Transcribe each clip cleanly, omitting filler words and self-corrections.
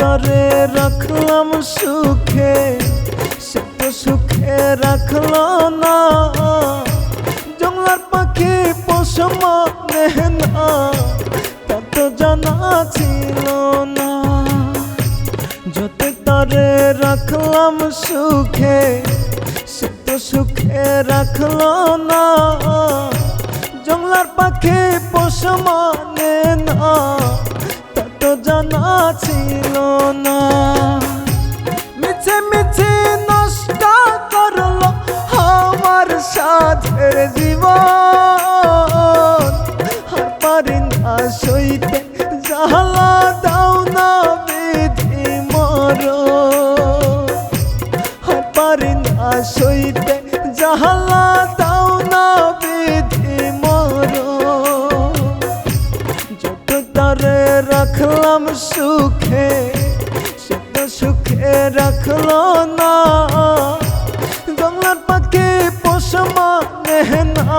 তারে রাখলাম সুখে, সে তো সুখে রাখলো না। জংলার পাখি পোষ মানে না, তা তো জানা ছিল না। যত তারে রাখলাম সুখে, সে তো সুখে রাখলো না। জংলার পাখি পোষ মানে না, তা তো জানা ছিল না। মিছে মিছে নষ্ট করলো আমার সাধের জীবন। আর পারি না সইতে জ্বালা, দাও না বিধি মরণ। আর পারি না সইতে জ্বালা, দাও না বিধি মরণ। যত তারে রাখলাম সুখে, সে তো সুখে রাখলো না। জংলার পাখি পোষ মানে না,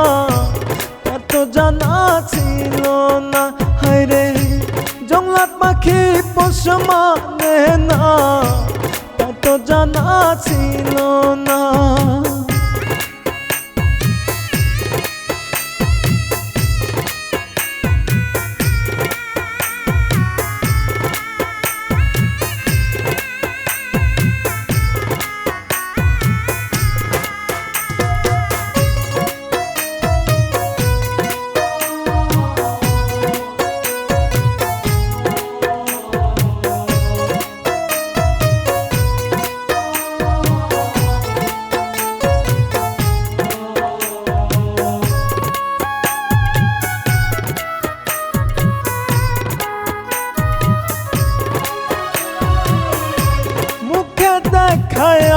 তা তো জানা ছিল না। হায়রে জংলার পাখি পোষ মানে না, তা তো জানা ছিল না।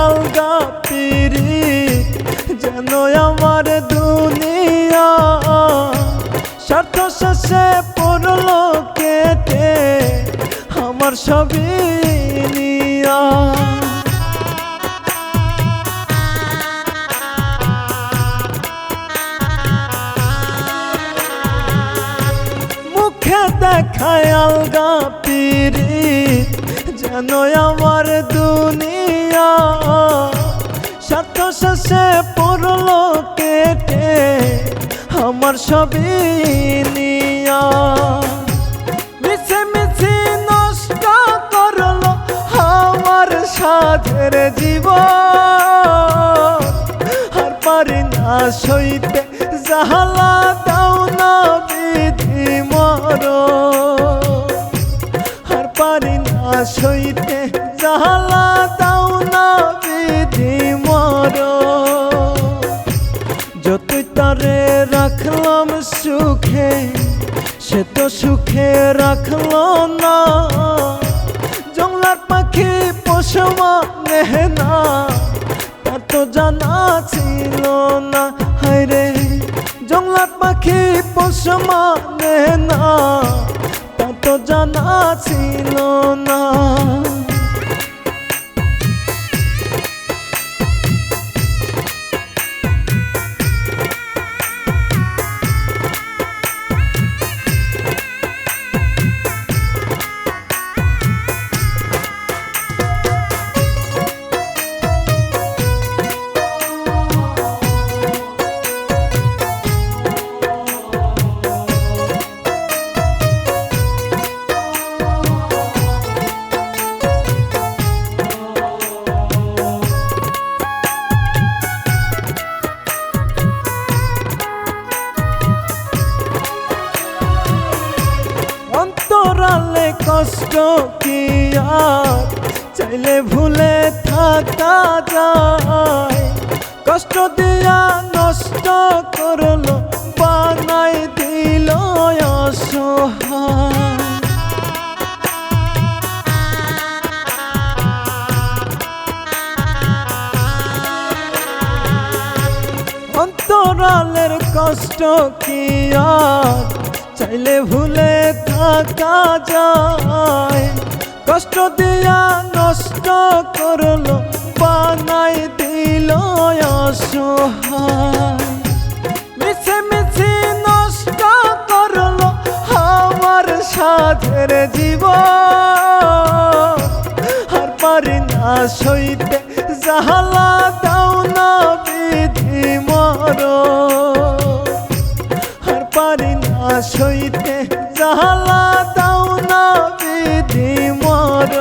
আলগা পীড়িত যেন আমার দুনিয়া, স্বার্থ শেষে পড়লো কেটে আমার সবই নিয়া। মুখে দেখায় আলগা পীড়িত যেন আমার দুনিয়া, স্বার্থ শেষে পড়লো কেটে আমার সবই নিয়া। মিছে মিছে নষ্ট করলো আমার সাধের জীবন। আর পারি না সইতে জ্বালা, দাও না বিধি মরণ। আর পারি না সইতে জ্বালা, দাও না বিধি মরণ। যতই তারে রাখলাম সুখে, সে তো সুখে রাখলো না। জংলার পাখি পোষ মানে না, তা তো জানা ছিল না। হায়রে জংলার পাখি পোষ মানে না, তা তো জানা ছিল না। অন্তরালে কষ্ট কি আর চাইলে ভুলে থাকা যায়। কষ্ট দিয়া নষ্ট করলো, বানাই দিল অসহায়। অন্তরালের কষ্ট কি আর চাইলে ভুলে থাকা যায়। কষ্ট দিয়া নষ্ট করলো, বানাই দিল অসহায়। মিছে মিছে নষ্ট করলো আমার সাধের জীবন। সইতে জাহালা দাও না বিধি মর আর পারি না সইতে জাহালা দাও না বিধি মর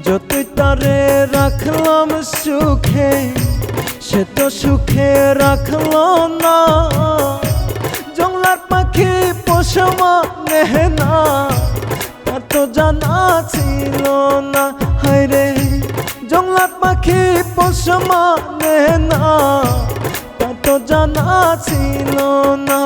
যতই তারে রাখলাম সুখে সে তো সুখে রাখলো না জংলার পাখি পোষ মানে না তার তো জানা ছিল না হায়রে জংলার পাখি পোষ মানে না তার তো জানা ছিল না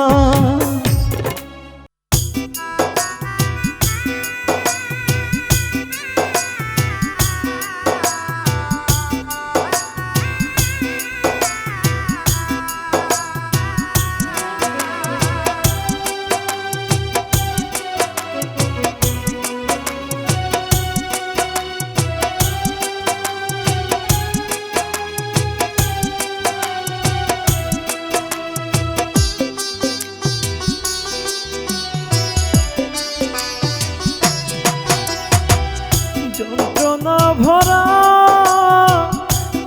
যন্ত্রণা ভরা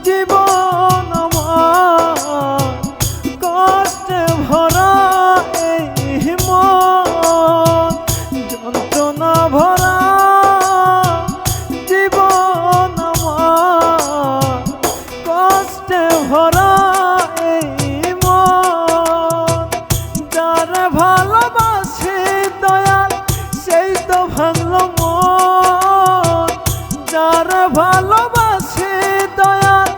জীবন আমার কষ্টে ভরা এই মন যন্ত্রণা ভরা জীবন আমার কষ্টে ভরা এই মন যারে ভালোবাসে দয়াল সেই তো ভাঙলো মন যারে ভালোবাসে দয়াল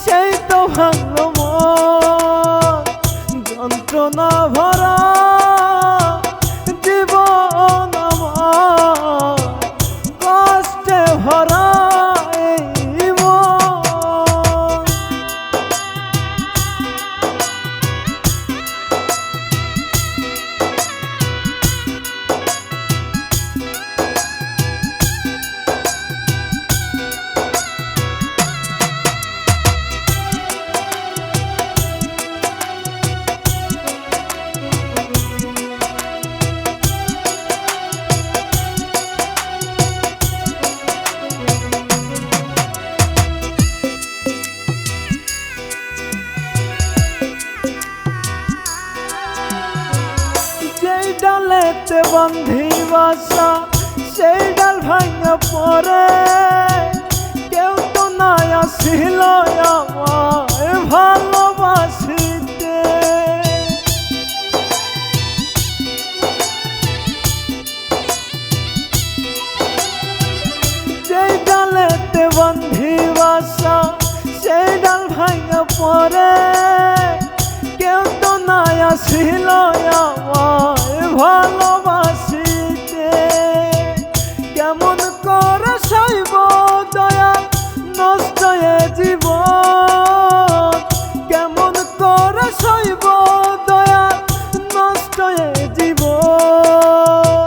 সেই তো ভাঙলো মন যন্ত্রণা ভরা জীবন আমার কষ্টে ভরা এই মন যেই ডালেতে বান্ধি বাসা সেই ডাল ভাঙা পড়ে কেউ তো নাই আসিল আমায় ভালোবাসিতে যেই ডালেতে বান্ধি বাসা সেই ডাল ভাঙা পড়ে কেউ তো নাই আসিল আমায় ভালোবাসিতে কেমন করে সইব দয়াল নষ্ট এ জীবন কেমন করে সইব দয়াল নষ্ট এ জীবন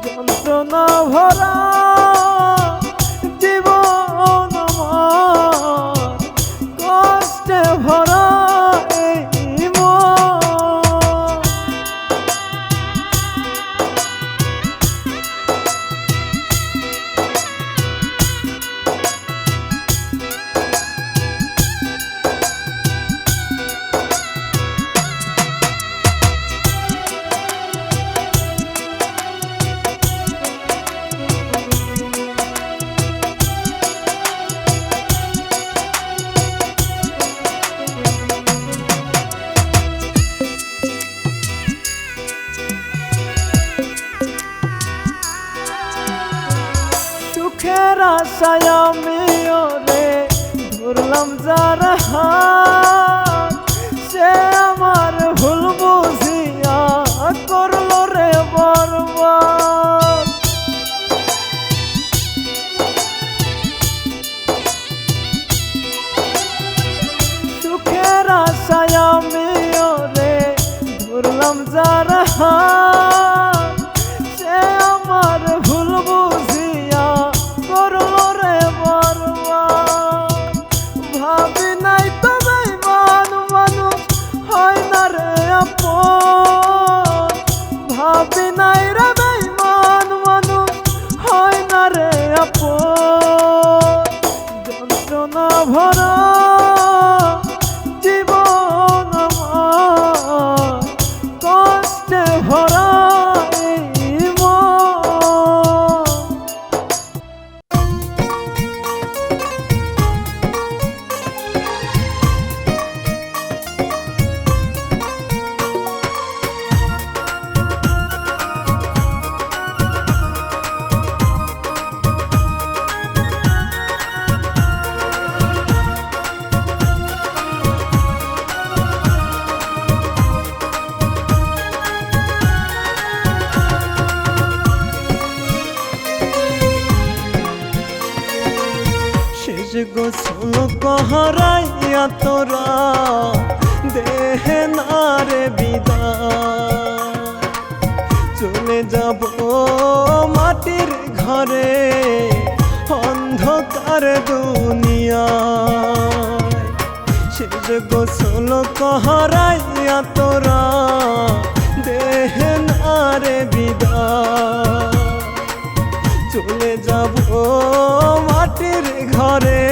যন্ত্রণা ভরা জীবন আমার কষ্টে ভরা এই মন সুখের আশায় আমি ওরে ধরলাম যার হাত সে আমার ভুল বুঝিয়া করলো রে বরবাদ সুখের আশায় আমি ওরে ধরলাম যার হাত সে আমার ভুল বুঝিয়া করলো রে বরবাদ ভাবি নাই তো বেঈমান মানুষ হয় না রে আপন ভাবি নাই রে বেঈমান মানুষ হয় না রে আপন গোসল করাইয়া তোরা দেহে না রে বিদায়, চলে যাব মাটির ঘরে অন্ধকার দুনিয়ায়। শেষ গোসল করাইয়া তোরা দেহে না রে বিদায়, চলে যাব মাটির ঘরে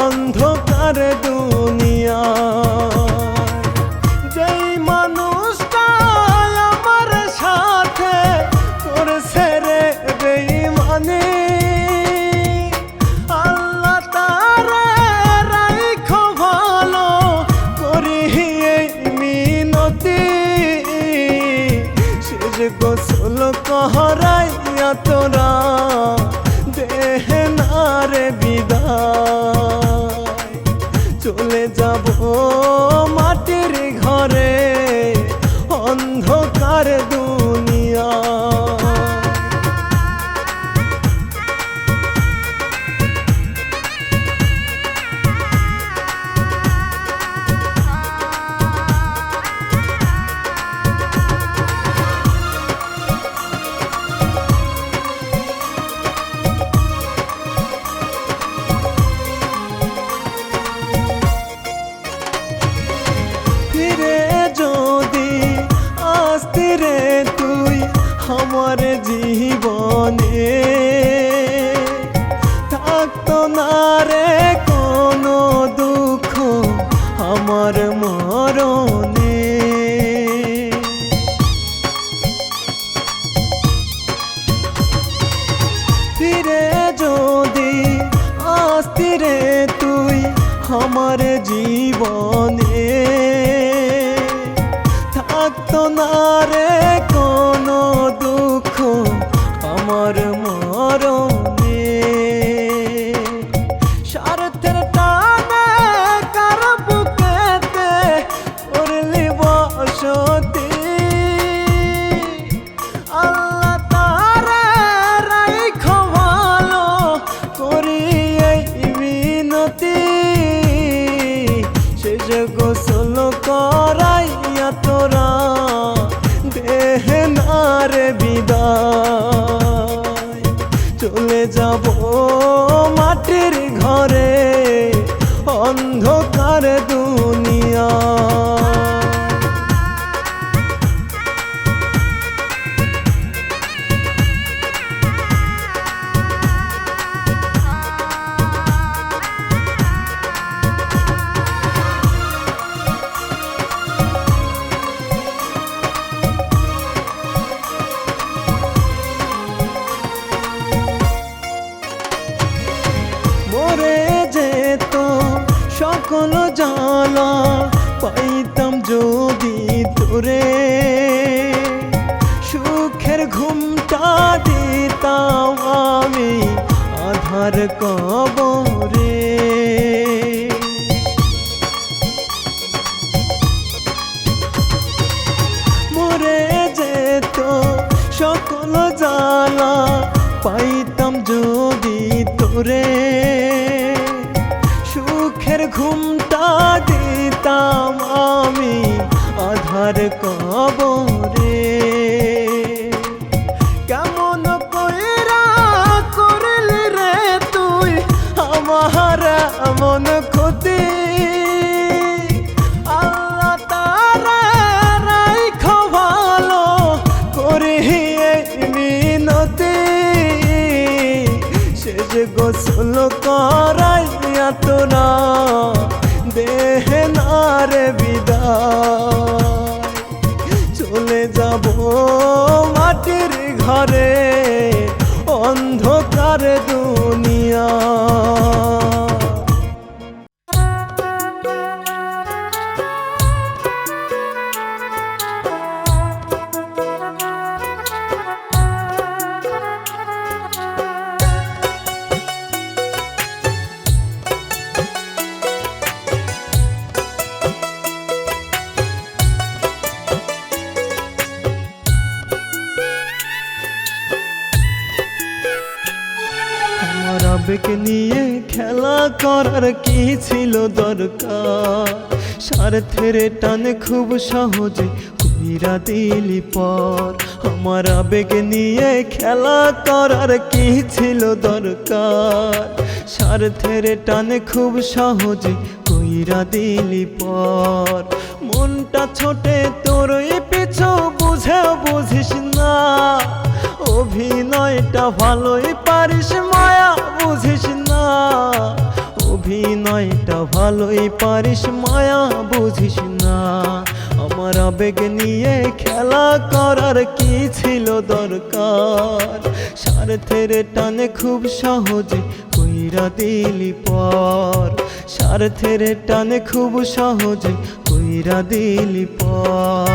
অন্ধকার দুনিয়ায়। যেই মানুষটা আমার সাথে করেছে রে বেঈমানি, আল্লাহ তারে রাইখো ভালো করি এই মিনতি। শেষ গোসল করাইয়া তোরা দেহে না রে বিদায়, চলে যাব মাটির ঘরে অন্ধকার দুনিয়া। ফিরে যদি আসতি রে তুই আমার জীবনে, থাকতো না রে কোনো দুঃখ আমার মরণে। ফিরে যদি আসতি রে তুই আমার জীবনে, থাকতো না রে কোনো দুঃখ আমার মরণে। স্বার্থের টানে কার বুকেতে করলি বসতি, আল্লাহ তারে রাইখো ভালো করি এই মিনতি। শেষ গোসল করাইয়া তোরা দেহে না রে বিদায়, চলে যাব মাটির ঘরে অন্ধকার দুনিয়া। মরে যেত সকল জ্বালা পাইতাম যদি তোরে, সুখের ঘুমটা দিতাম আমি আধার কবরে। মরে যেত সকল জ্বালা পাইতাম যদি তোরে, সুখের ঘুমটা দিতাম আমি আধার কবরে। কেমন কইরা করলি রে তুই আমার এমন ক্ষতি, আল্লাহ তারে রাইখো ভালো করি এই মিনতি। শেষ গোসল করাইয়া তোরা দেহে না রে বিদায়, চলে যাব মাটির ঘরে অন্ধকার দুনিয়া। আবেগ নিয়ে খেলা করার কি ছিল দরকার? স্বার্থের টানে খুব সহজে কইরা দিলি পর। আমার আবেগ নিয়ে খেলা করার কি ছিল দরকার? স্বার্থের টানে খুব সহজে কইরা দিলি পর। মনটা ছোটে তোরই পিছু বুঝেও বুঝিস না, অভিনয়টা ভালোই পারিস মায়া বুঝিস না। অভিনয়টা ভালোই পারিস মায়া বুঝিস না। আমার আবেগ নিয়ে খেলা করার কি ছিল দরকার? স্বার্থের টানে খুব সহজে কইরা দিলি পর। স্বার্থের টানে খুব সহজে কইরা দিলি পর।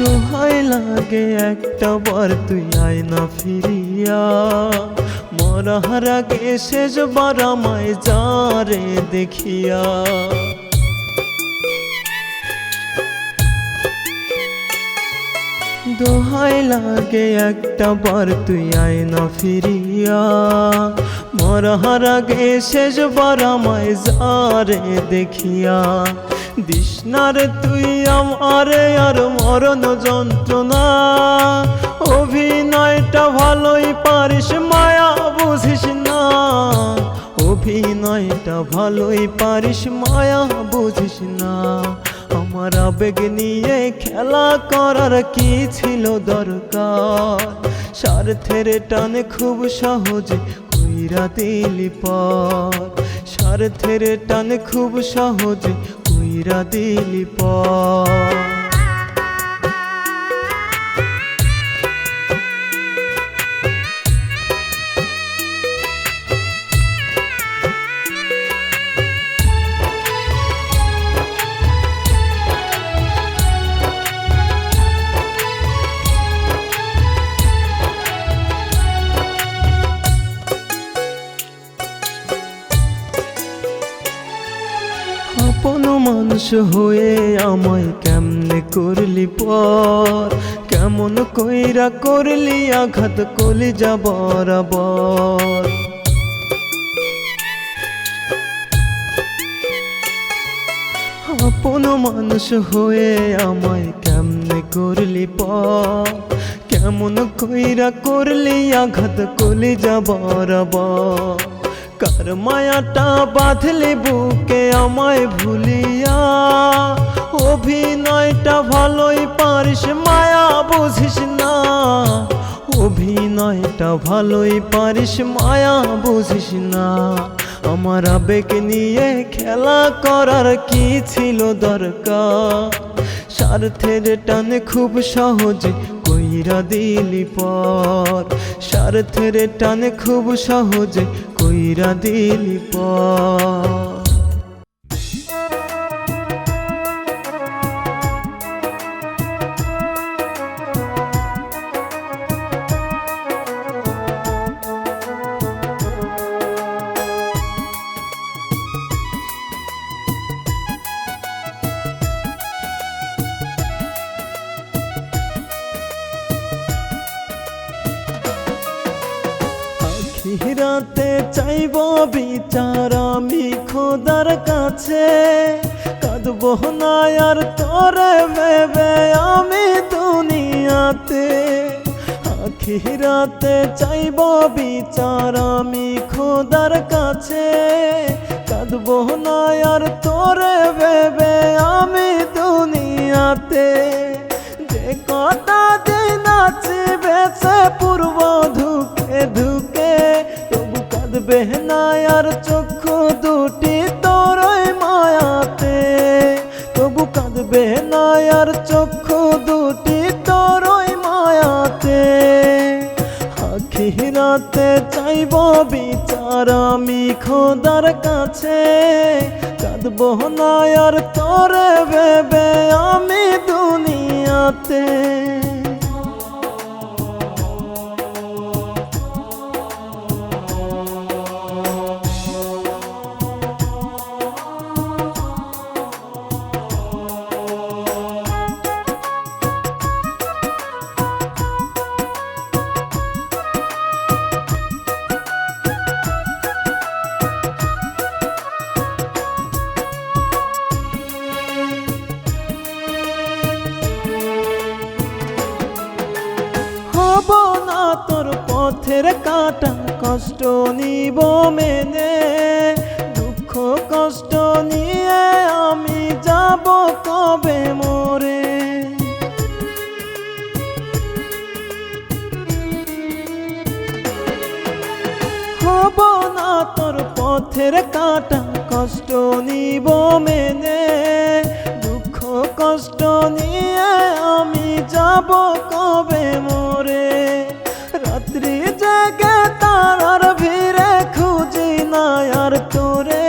দোহাই লাগে একটা বার তুই আয় না ফিরিয়া, মরার আগে শেষবার আমায় যারে দেখিয়া। দোহাই লাগে একটা বার তুই আয় না ফিরিয়া, মরার আগে শেষবার আমায় যারে দেখিয়া। দিশনার তুই আমারে আর মরণ যন্ত্রণা, অভিনয়টা ভালোই পারিস মায়া বুঝিস না। অভিনয়টা ভালোই পারিস মায়া বুঝিস না। আমার আবেগ নিয়ে খেলা করার কি ছিল দরকার? স্বার্থের টানে খুব সহজে কইরা দিলি পর। স্বার্থের টানে খুব সহজে কইরা দিলি পর। আপন মানুষ হয়ে আমায় কেমনে করলি পর? কেমন কইরা করলি আঘাত কলিজা বরাবর। আপন মানুষ হয়ে আমায় কেমনে করলি পর? কেমন কইরা করলি আঘাত কলিজা বরাবর। কার মায়াটা বাঁধলি বুকে আমায় ভুলিয়া, অভিনয়টা ভালোই পারিস মায়া বুঝিস না। অভিনয়টা ভালোই পারিস মায়া বুঝিস না। আমার আবেগ নিয়ে খেলা করার কি ছিল দরকার? স্বার্থের টানে খুব সহজে কইরা দিলি পর। স্বার্থের টানে খুব সহজে কইরা দিলি পর। আখিরাতে চাইব বিচার আমি খোদার কাছে, কাঁদবো না আর তোরে ভেবে আমি দুনিয়াতে। আখিরাতে চাইব বিচার আমি খোদার কাছে, কাঁদবো না আর তোরে ভেবে আমি দুনিয়াতে। যে কটা দিন আছে বেঁচে পূর্ব ধুকে ধুকে, তবু কাঁদবে না আর চক্ষু দুটি তোরই মায়াতে। তবু কাঁদবে না আর চক্ষু দুটি তোরই মায়াতে। আখিরা রাতে চাইব বিচার আমি খোদার কাছে, কাঁদব না আর তোরে ভেবে আমি দুনিয়াতে। হব না তোর পথের কাটা, কষ্ট নিব মেনে, দুঃখ কষ্ট নিয়ে আমি যাব কবে মরে। হব না তোর পথের কাটা, কষ্ট নিব মেনে, দুঃখ কষ্ট নিয়ে আমি যাব কবে মরে। রাত্রি জেগে তারার ভিড়ে খুঁজি না আর তোরে,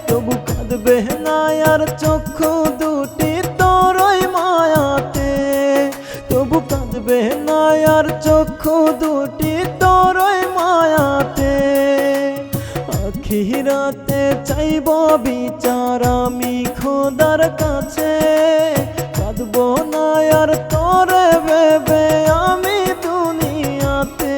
তবু কাঁদবে না আর চক্ষু দুটি তোরই মায়াতে, তবু কাঁদবে না আর চক্ষু দুটি তোরই মায়াতে। আখিরাতে চাইব বিচার আমি খোদার কাছে, কাঁদব না আর তোরে ভেবে আমি দুনিয়াতে।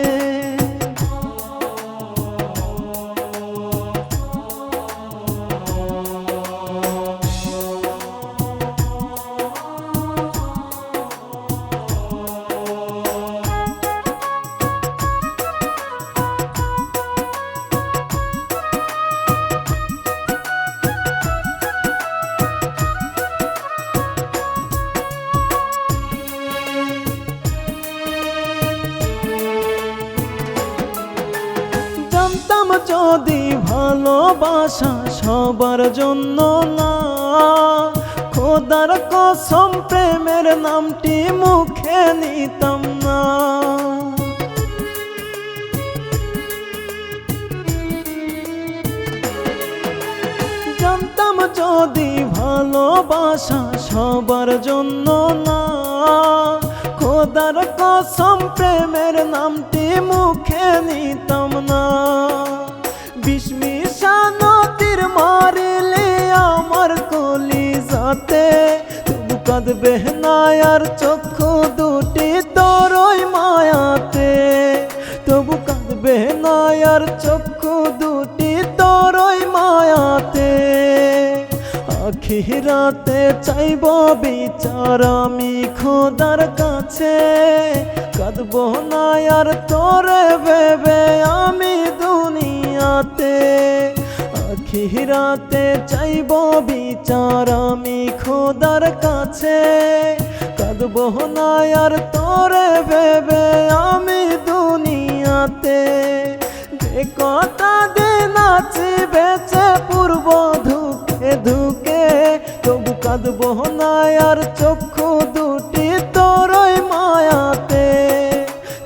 জানতাম যদি ভালোবাসা সবার জন্য না, খোদার কসম প্রেমের নামটি মুখে নিতাম না। জানতাম যদি ভালোবাসা সবার জন্য না, খোদার কসম প্রেমের নামটি মুখে নিতাম না। বিস্মিশানো তীর মারিলে আমার কলিজাতে, তবু কাঁদবে না আর চক্ষু দুটি তোরই মায়াতে, তবু কাঁদবে না আর চক্ষু দুটি তোরই মায়াতে। আখিরাতে চাইব বিচার আমি খোদার কাছে, কাঁদব না আর তোরে ভেবে আমি দুনিয়াতে। আখিরাতে চাইব বিচার আমি খোদার কাছে, কাঁদব না আর তোরে ভেবে আমি দুনিয়াতে। যে কটা দিন আছি বেঁচে পূর্ব ধুকে ধুকে, তবু কাঁদব না আর চক্ষু দুটি তোরই মায়াতে,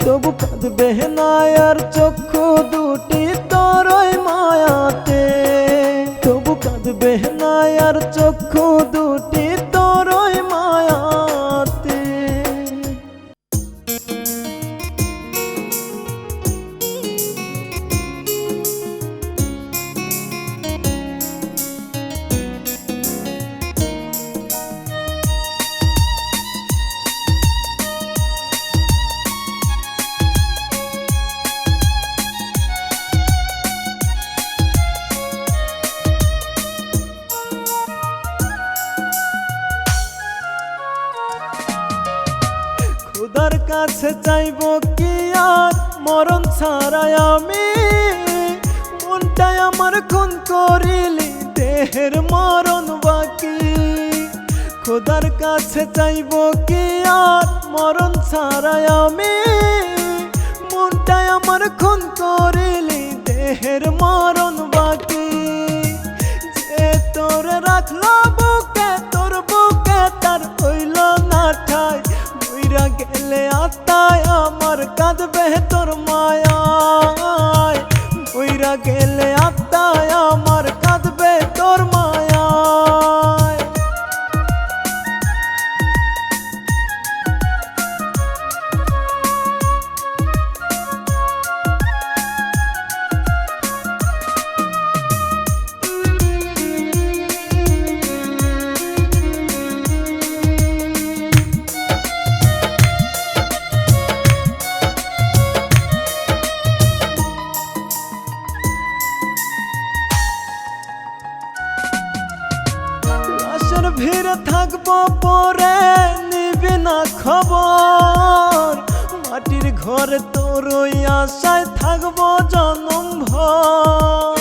তবু কাঁদবে না আর চক্ষু দুটি তোরই মায়াতে, তবু কাঁদবে না আর চক্ষু দুটি তোরই মায়াতে। খোদার কাছে চাইব কি আর মরণ ছাড়াই আমি, মনটাই আমার খুন করিলি দেহের মরণ বাকি। খোদার কাছে চাইব কি আর মরণ ছাড়াই আমি, মনটাই আমার খুন করিলি দেহের মরণ বাকি। যে তোর রাখলো বুকে, তোর বুকে তার হইল না ঠাই, বইরা গেলে আত্মায় আমার কাঁদবে তোর মায়া। গেলে আত্মায় আমার কাঁদবে তোর মায়ায়। লাশের ভিড়ে থাকবো পরে নিবি না খবর, মাটির ঘরে তোর ওই আশায় থাকবো জনম ভর।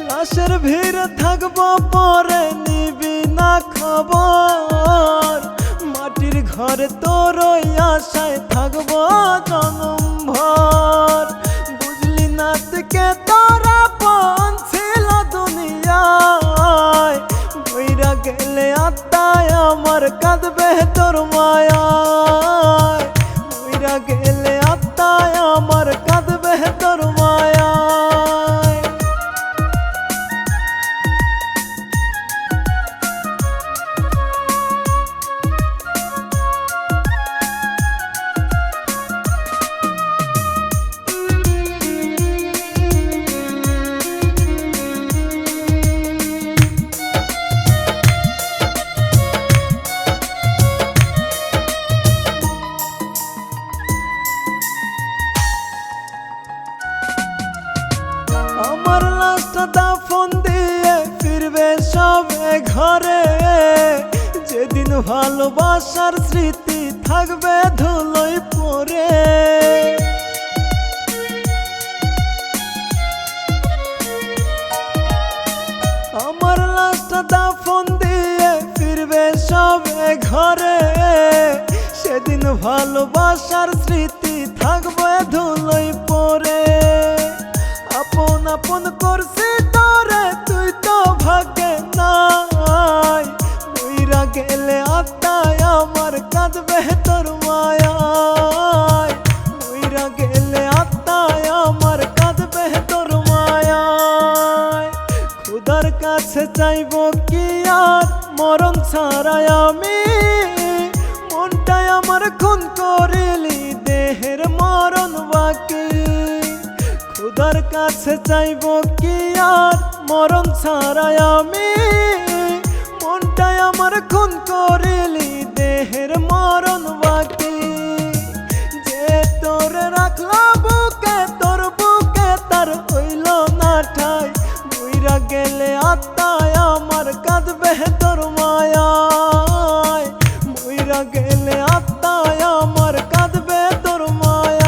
লাশের ভিড়ে থাকবো পরে নিবি না খবর, মাটির ঘরে তোর ওই আশায় থাকবো জনম ভর। বুঝলি না থেকে তোরা পন ছিল দুনিয়ায়, বইরা গেলে আত্মায় আমার কাঁদবে তোর মায়ায়, বইরা গেলে আত্মায় আমার কাঁদবে তোর মায়ায়। আমার লাশটা দাফন দিয়ে ফিরবে সবে ঘরে, যেদিন ভালোবাসার স্মৃতি থাকবে ধুলোয় পড়ে। আমার লাশটা দাফন দিয়ে ফিরবে সবে ঘরে, সেদিন ভালোবাসার স্মৃতি থাকবে ধুলোয় পড়ে। আপন আপন করছি তোরে তুই তো ভাগ্যে নাই, বইরা গেলে আত্মায় আমার কাঁদবে তোর মায়ায়, বইরা গেলে আত্মায় আমার কাঁদবে তোর মায়ায়। খুদার কাছে চাইবো কি আর মরণ ছাড়াই আমি, মনটাই আমার খুন করিলি দেহের মরণ বাকি। খুদার কাছে চাইবো কি আর মরণ ছাড়াই আমি, মনটাই আমার খুন করিলি দেহের মরণ বাকি। যে তোরে রাখলো বুকে তোর বুকে তার হইল না ঠাই, বইরা গেলে আত্মায় আমার কাঁদবে তোর মায়ায়, বইরা গেলে আত্মায় আমার কাঁদবে তোর মায়ায়।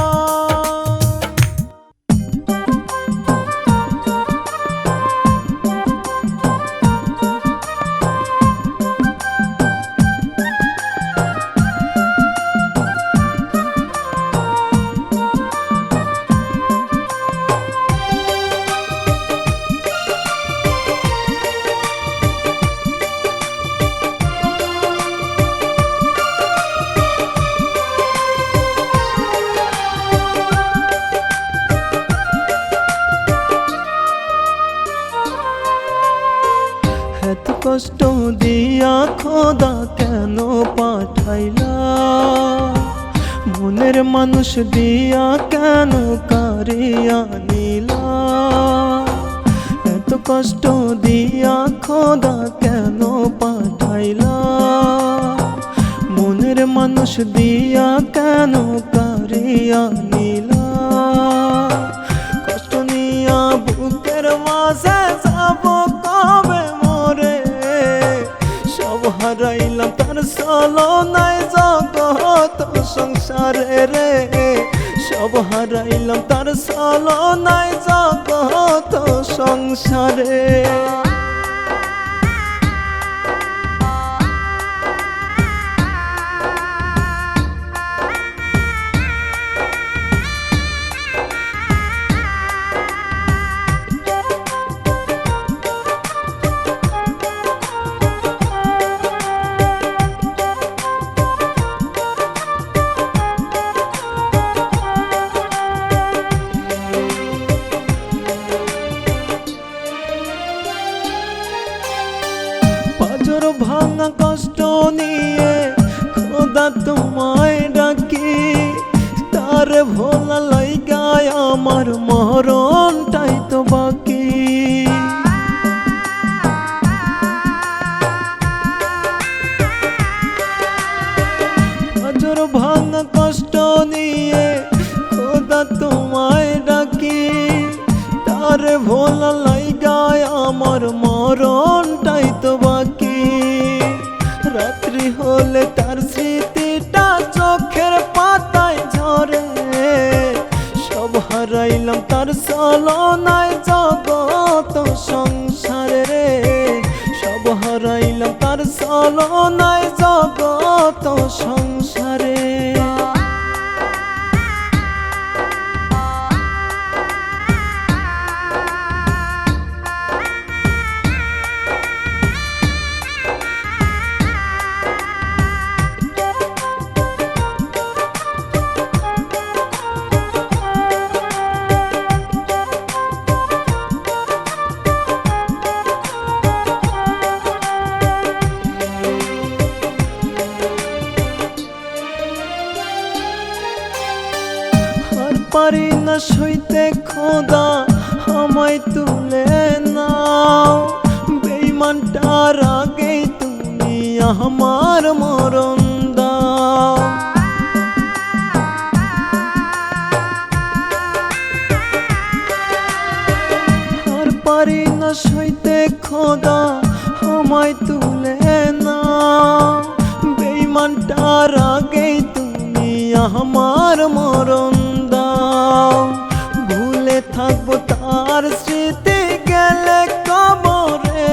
এত কষ্ট দিয়া খোদা কেন পাঠাইলা, মনের মানুষ দিয়া কেন কারিয়া নিলা। এত কষ্ট দিয়া খোদা কেন পাঠাইলা, মনের মানুষ দিয়া কেন কারিয়া নিলা। কষ্ট নিয়া বুকের মাঝে যাব কবে মরে, সব হারাইলাম তার ছলনায় জগৎ সংসারে রে, সব হারাইলাম তার ছলনায় জগৎ সংসারে। তোমায় ডাকি, তার ভোলা লাইগায় আমার মরণটাই তো বাকি। নজর ভাঙা কষ্ট নিয়ে খোদা তোমায় ডাকি, তার ভোলা লাইগায় আমার মরণটাই তো বাকি। রাত্রি হলে তার স্মৃতিটা চোখের পাতায় ঝরে, সব হারাইলাম তার ছলনায় জগৎ সংসারে রে, সব হারাইলাম তার ছলনায় জগৎ সংসারে। পারি না সইতে খোদা আমায় তুলে নাও, বেঈমানটার আগেই তুমি আমার মরণ দাও। আর পারি না সইতে খোদা আমায় তুলে নাও, বেঈমানটার আগেই তুমি আমার মরণ দাও। ভুলে থাকবো তার স্মৃতি গেলে কবরে,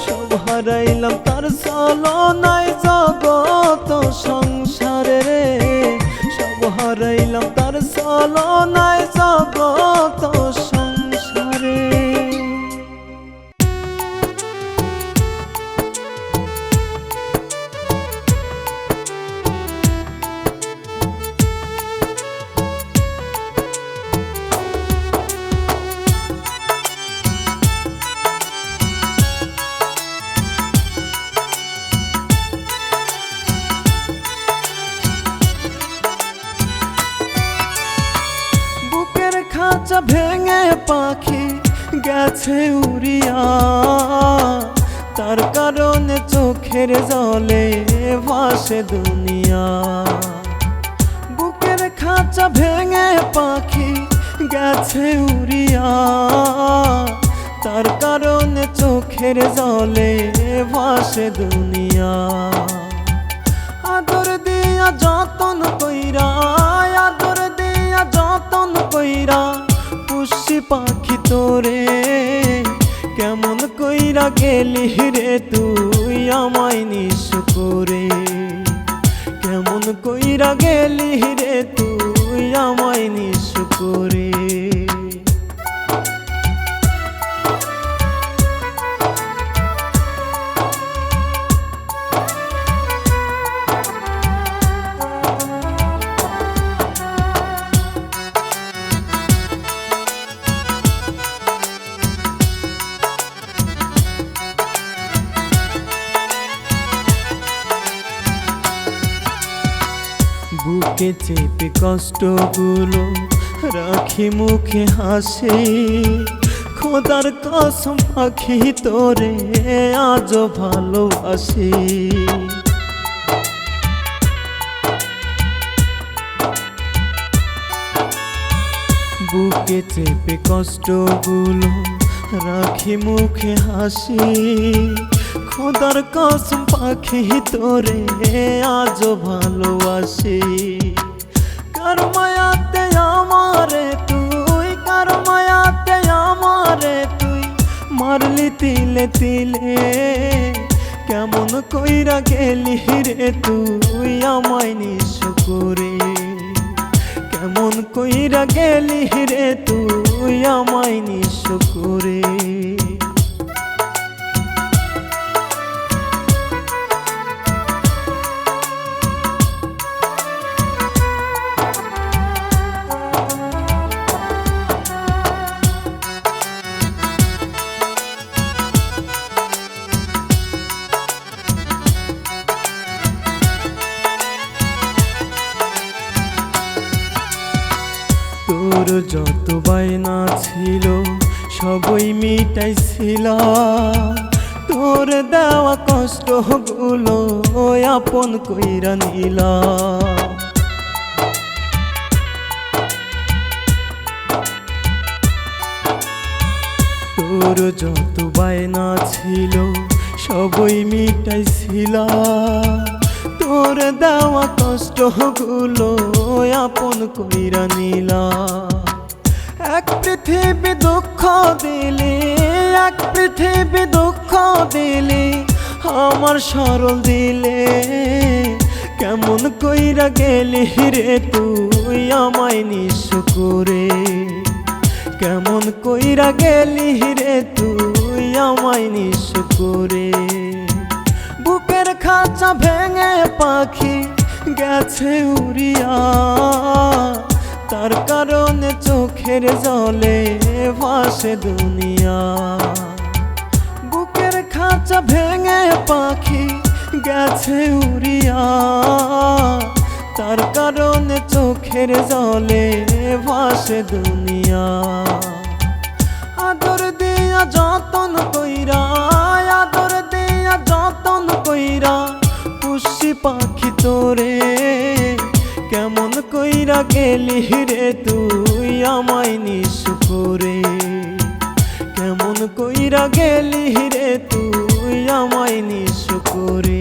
সব হারাইলাম তার ছলনায় জগৎ সংসারে রে, সব হারাইলাম তার ছলনায় জগৎ সংসারে। খাঁচা ভেঙে পাখি গেছে উড়িয়া, তার কারণে চোখের জলে ভাসে দুনিয়া। বুকের খাঁচা ভেঙে পাখি গেছে উড়িয়া, তার কারণে চোখের জলে ভাসে দুনিয়া। আদর দিয়া যতন কইরা, আদর দিয়া যতন কইরা পুষি পাখি তোরে, কেমন কইরা গেলি রে তুই আমায় নিঃস করে, কেমন কইরা গেলি রে তুই আমায় নিঃস করে। বুকে চেপে কষ্টগুলো রাখি মুখে হাসি, খোদার কসম পাখি তোরে আজও ভালোবাসি। বুকে চেপে কষ্টগুলো রাখি মুখে হাসি, খোদার কসম পাখি তোরে আজও ভালোবাসি। কার মায়াতে আমারে তুই, কার মায়াতে আমারে তুই মারলি তিলে তিলে, কেমন কইরা গেলি রে তুই আমায় নিঃস করে, কেমন কইরা গেলি রে তুই আমায় নিঃস করে। যত বায়না ছিল সবই মিটাইছিল, তোর দেওয়া কষ্টগুলো আপন কইরা নিলা। তোর যত বায়না ছিল সবই মিটাইছিল, তোর দেওয়া কষ্টগুলো আপন কইরা নিলা। এক পৃথিবী দুঃখ দিলে, এক পৃথিবী দুঃখ দিলে আমার সরল দিলে, কেমন কইরা গেলি রে তুই আমায় নিঃস্ব করে, কেমন কইরা গেলি রে তুই আমায় নিঃস্ব করে। বুকের খাঁচা ভেঙে পাখি গেছে উড়িয়া, তার কারণে চোখের জলে ভাসে দুনিয়া। বুকের খাঁচা ভেঙে পাখি গেছে উড়িয়া, তার কারণে চোখের জলে ভাসে দুনিয়া। আদর দিয়া যতন কইরা, আদর দিয়া যতন কইরা পুষি পাখি তোরে, কেমন কইরা গেলি রে তুই আমায় নিঃস্ব করে, কেমন কইরা গেলি রে তুই আমায় নিঃস্ব করে।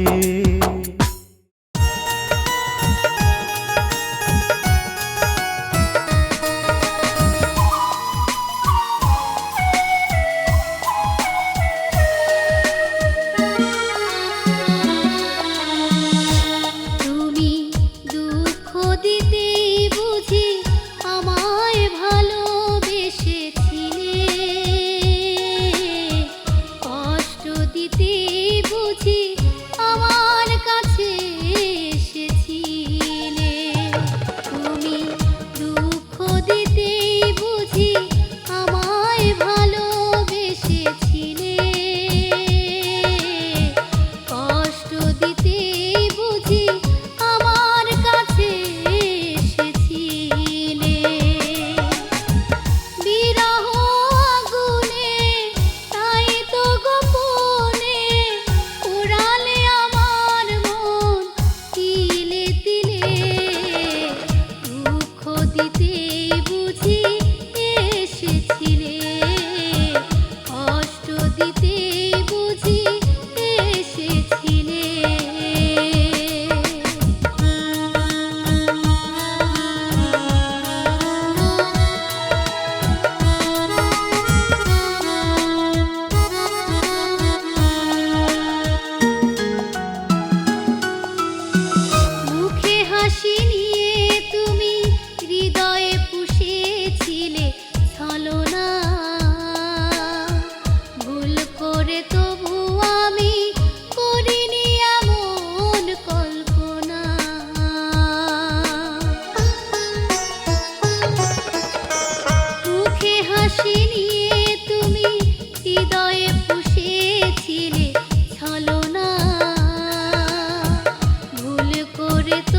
করে তো